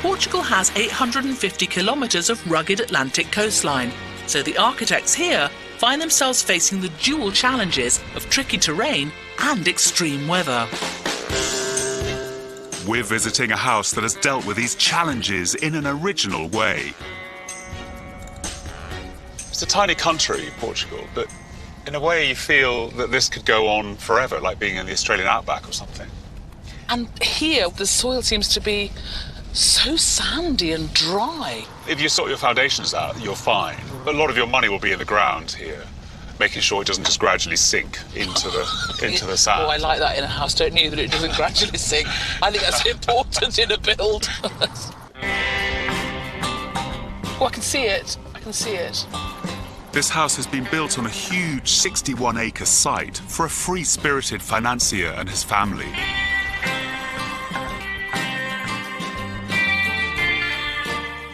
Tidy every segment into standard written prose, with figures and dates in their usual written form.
Portugal has 850 kilometres of rugged Atlantic coastline, so the architects here find themselves facing the dual challenges of tricky terrain and extreme weather. We're visiting a house that has dealt with these challenges in an original way. It's a tiny country, Portugal, but in a way you feel that this could go on forever, like being in the Australian outback or something. And here, the soil seems to be so sandy and dry. If you sort your foundations out, you're fine. But a lot of your money will be in the ground here, making sure it doesn't just gradually sink into the sand. Oh, I like that in a house, don't you, that it doesn't gradually sink. I think that's important in a build. Oh, I can see it. I can see it. This house has been built on a huge 61-acre site for a free-spirited financier and his family.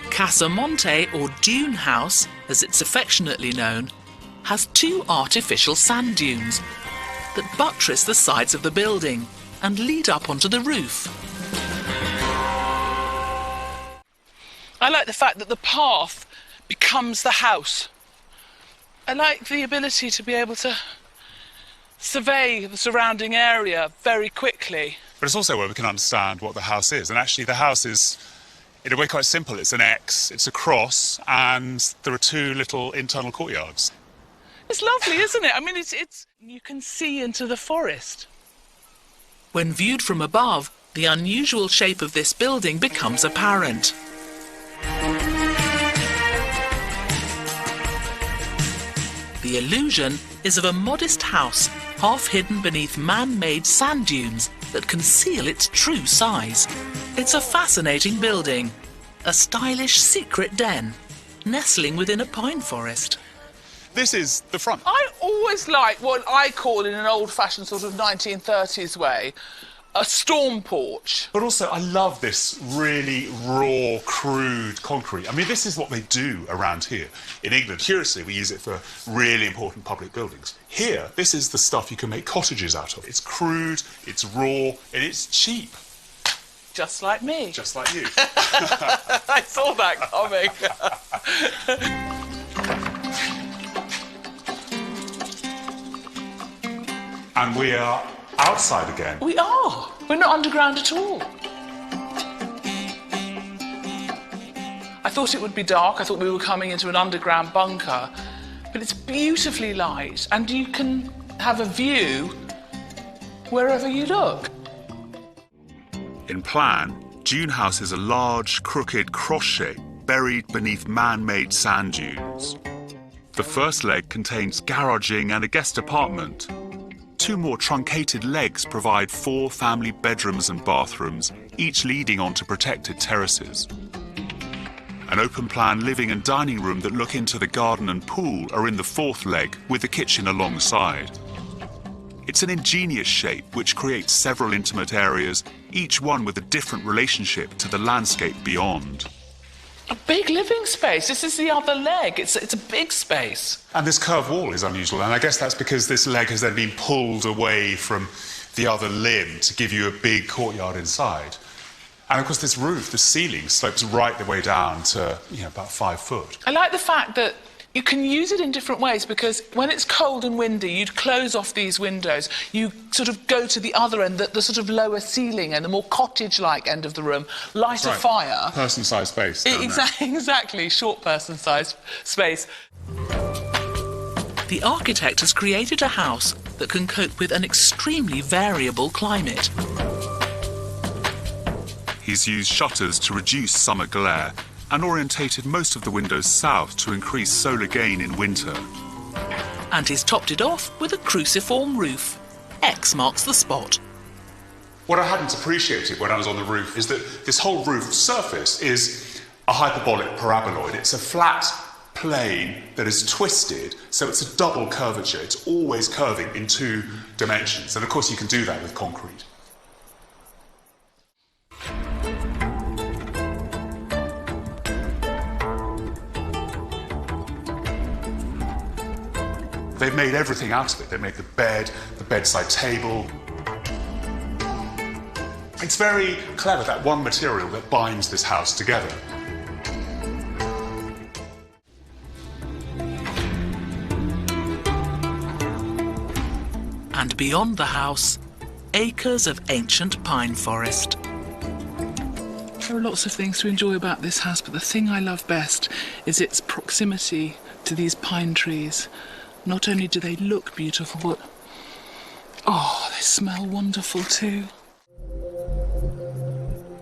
Casa Monte, or Dune House, as it's affectionately known, has 2 artificial sand dunes that buttress the sides of the building and lead up onto the roof. I like the fact that the path becomes the house. I like the ability to be able to survey the surrounding area very quickly. But it's also where we can understand what the house is. And actually the house is, in a way, quite simple. It's an X, it's a cross, and there are 2 little internal courtyards. It's lovely, isn't it? I mean, it's you can see into the forest. When viewed from above, the unusual shape of this building becomes apparent. The illusion is of a modest house, half hidden beneath man-made sand dunes that conceal its true size. It's a fascinating building, a stylish secret den, nestling within a pine forest. This is the front. I always like what I call, in an old-fashioned sort of 1930s way, a storm porch. But also, I love this really raw, crude concrete. I mean, this is what they do around here. In England, curiously, we use it for really important public buildings. Here, this is the stuff you can make cottages out of. It's crude, it's raw, and it's cheap. Just like me. Just like you. I saw that coming. And we are outside again. We are. We're not underground at all. I thought it would be dark. I thought we were coming into an underground bunker. But it's beautifully light, and you can have a view wherever you look. In plan, Dune House is a large, crooked cross shape buried beneath man-made sand dunes. The first leg contains garaging and a guest apartment. 2 more truncated legs provide 4 family bedrooms and bathrooms, each leading onto protected terraces. An open-plan living and dining room that look into the garden and pool are in the 4th leg, with the kitchen alongside. It's an ingenious shape which creates several intimate areas, each one with a different relationship to the landscape beyond. A big living space. This is the other leg. It's a big space. And this curved wall is unusual, and I guess that's because this leg has then been pulled away from the other limb to give you a big courtyard inside. And of course this roof, the ceiling, slopes right the way down to, about 5 foot. I like the fact that you can use it in different ways, because when it's cold and windy, you'd close off these windows. You sort of go to the other end, the sort of lower ceiling and the more cottage-like end of the room, light a fire. Person-sized space. Exactly, short person-sized space. The architect has created a house that can cope with an extremely variable climate. He's used shutters to reduce summer glare and orientated most of the windows south to increase solar gain in winter. And he's topped it off with a cruciform roof. X marks the spot. What I hadn't appreciated when I was on the roof is that this whole roof surface is a hyperbolic paraboloid. It's a flat plane that is twisted, so it's a double curvature. It's always curving in 2 dimensions. And of course you can do that with concrete. They've made everything out of it. They made the bed, the bedside table. It's very clever, that one material that binds this house together. And beyond the house, acres of ancient pine forest. There are lots of things to enjoy about this house, but the thing I love best is its proximity to these pine trees. Not only do they look beautiful, but they smell wonderful too.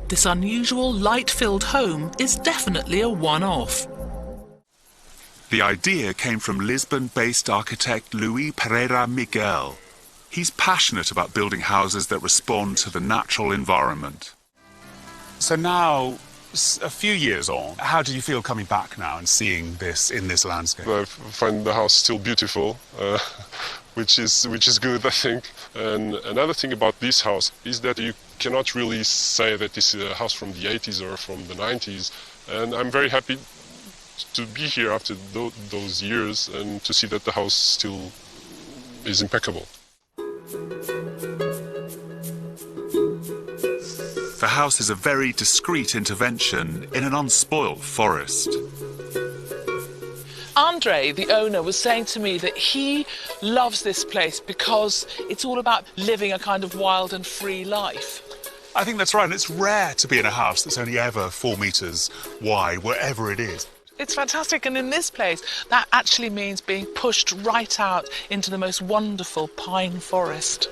This unusual light-filled home is definitely a one-off. The idea came from Lisbon-based architect Pereira Miguel. He's passionate about building houses that respond to the natural environment. So now, a few years on, how do you feel coming back now and seeing this in this landscape? I find the house still beautiful, which is good, I think. And another thing about this house is that you cannot really say that this is a house from the 80s or from the 90s. And I'm very happy to be here after those years and to see that the house still is impeccable. The house is a very discreet intervention in an unspoilt forest. Andre, the owner, was saying to me that he loves this place because it's all about living a kind of wild and free life. I think that's right, and it's rare to be in a house that's only ever 4 metres wide, wherever it is. It's fantastic, and in this place, that actually means being pushed right out into the most wonderful pine forest.